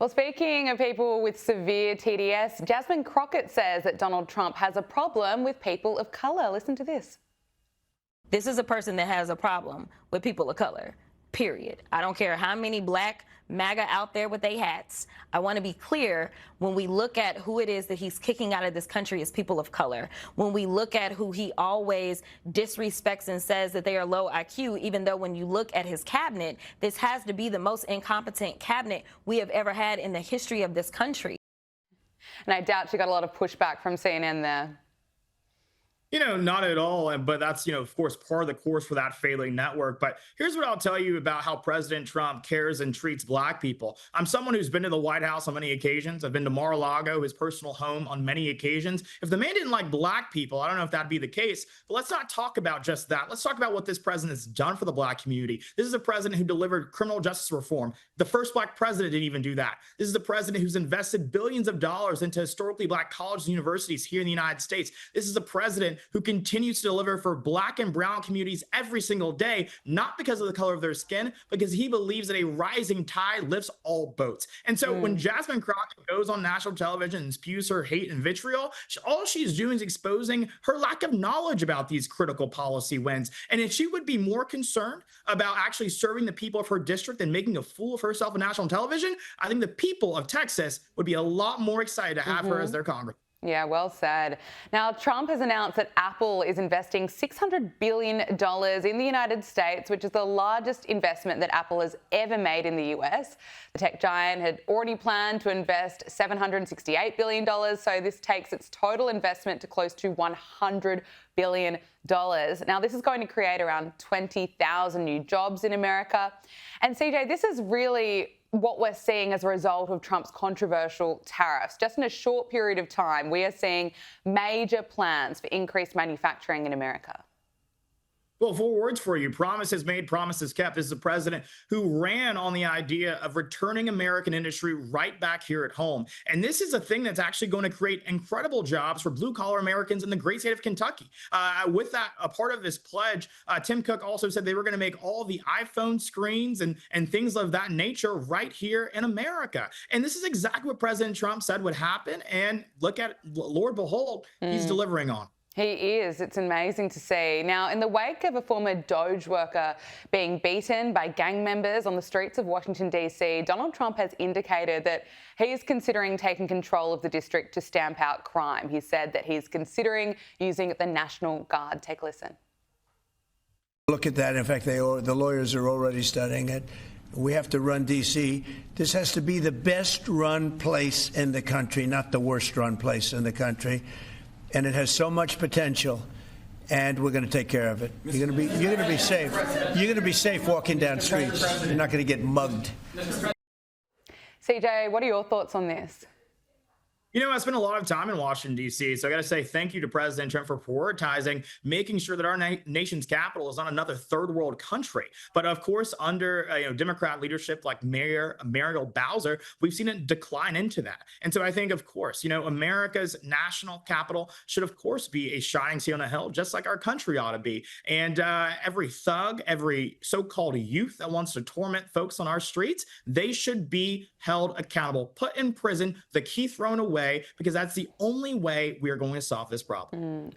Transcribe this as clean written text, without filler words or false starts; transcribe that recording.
Well, speaking of people with severe TDS, Jasmine Crockett says that Donald Trump has a problem with people of colour. Listen to this. This is a person that has a problem with people of color, period. I don't care how many black MAGA out there with their hats. I want to be clear, when we look at who it is that he's kicking out of this country is people of color. When we look at who he always disrespects and says that they are low IQ, even though when you look at his cabinet, this has to be the most incompetent cabinet we have ever had in the history of this country. And I doubt she got a lot of pushback from CNN there. Not at all. But that's, of course, part of the course for that failing network. But here's what I'll tell you about how President Trump cares and treats black people. I'm someone who's been to the White House on many occasions. I've been to Mar-a-Lago, his personal home, on many occasions. If the man didn't like black people, I don't know if that'd be the case. But let's not talk about just that. Let's talk about what this president has done for the black community. This is a president who delivered criminal justice reform. The first black president didn't even do that. This is the president who's invested billions of dollars into historically black colleges and universities here in the United States. This is a president who continues to deliver for black and brown communities every single day, not because of the color of their skin, because he believes that a rising tide lifts all boats. And so when Jasmine Crockett goes on national television and spews her hate and vitriol, all she's doing is exposing her lack of knowledge about these critical policy wins. And if she would be more concerned about actually serving the people of her district and making a fool of herself on national television, I think the people of Texas would be a lot more excited to have her as their congressman. Yeah, well said. Now, Trump has announced that Apple is investing $600 billion in the United States, which is the largest investment that Apple has ever made in the US. The tech giant had already planned to invest $768 billion, so this takes its total investment to close to $100 billion. Now, this is going to create around 20,000 new jobs in America. And CJ, this is really what we're seeing as a result of Trump's controversial tariffs. Just in a short period of time, we are seeing major plans for increased manufacturing in America. Well, 4 words for you. Promises made, promises kept. This is a president who ran on the idea of returning American industry right back here at home. And this is a thing that's actually going to create incredible jobs for blue-collar Americans in the great state of Kentucky. With that, a part of this pledge, Tim Cook also said they were going to make all the iPhone screens and things of that nature right here in America. And this is exactly what President Trump said would happen. And look at, Lord behold, he's delivering on. He is. It's amazing to see. Now, in the wake of a former Doge worker being beaten by gang members on the streets of Washington, D.C., Donald Trump has indicated that he is considering taking control of the district to stamp out crime. He said that he's considering using the National Guard. Take a listen. Look at that. In fact, the lawyers are already studying it. We have to run D.C. This has to be the best run place in the country, not the worst run place in the country. And it has so much potential, and we're going to take care of it. You're going to be safe. You're going to be safe walking down streets. You're not going to get mugged. CJ, what are your thoughts on this? I spent a lot of time in Washington, D.C., so I got to say thank you to President Trump for prioritizing making sure that our nation's capital is not another third world country. But of course, under Democrat leadership like Mayor Muriel Bowser, we've seen it decline into that. And so I think, of course, America's national capital should, of course, be a shining city on a hill, just like our country ought to be. And every thug, every so-called youth that wants to torment folks on our streets, they should be held accountable, put in prison, the key thrown away, because that's the only way we are going to solve this problem.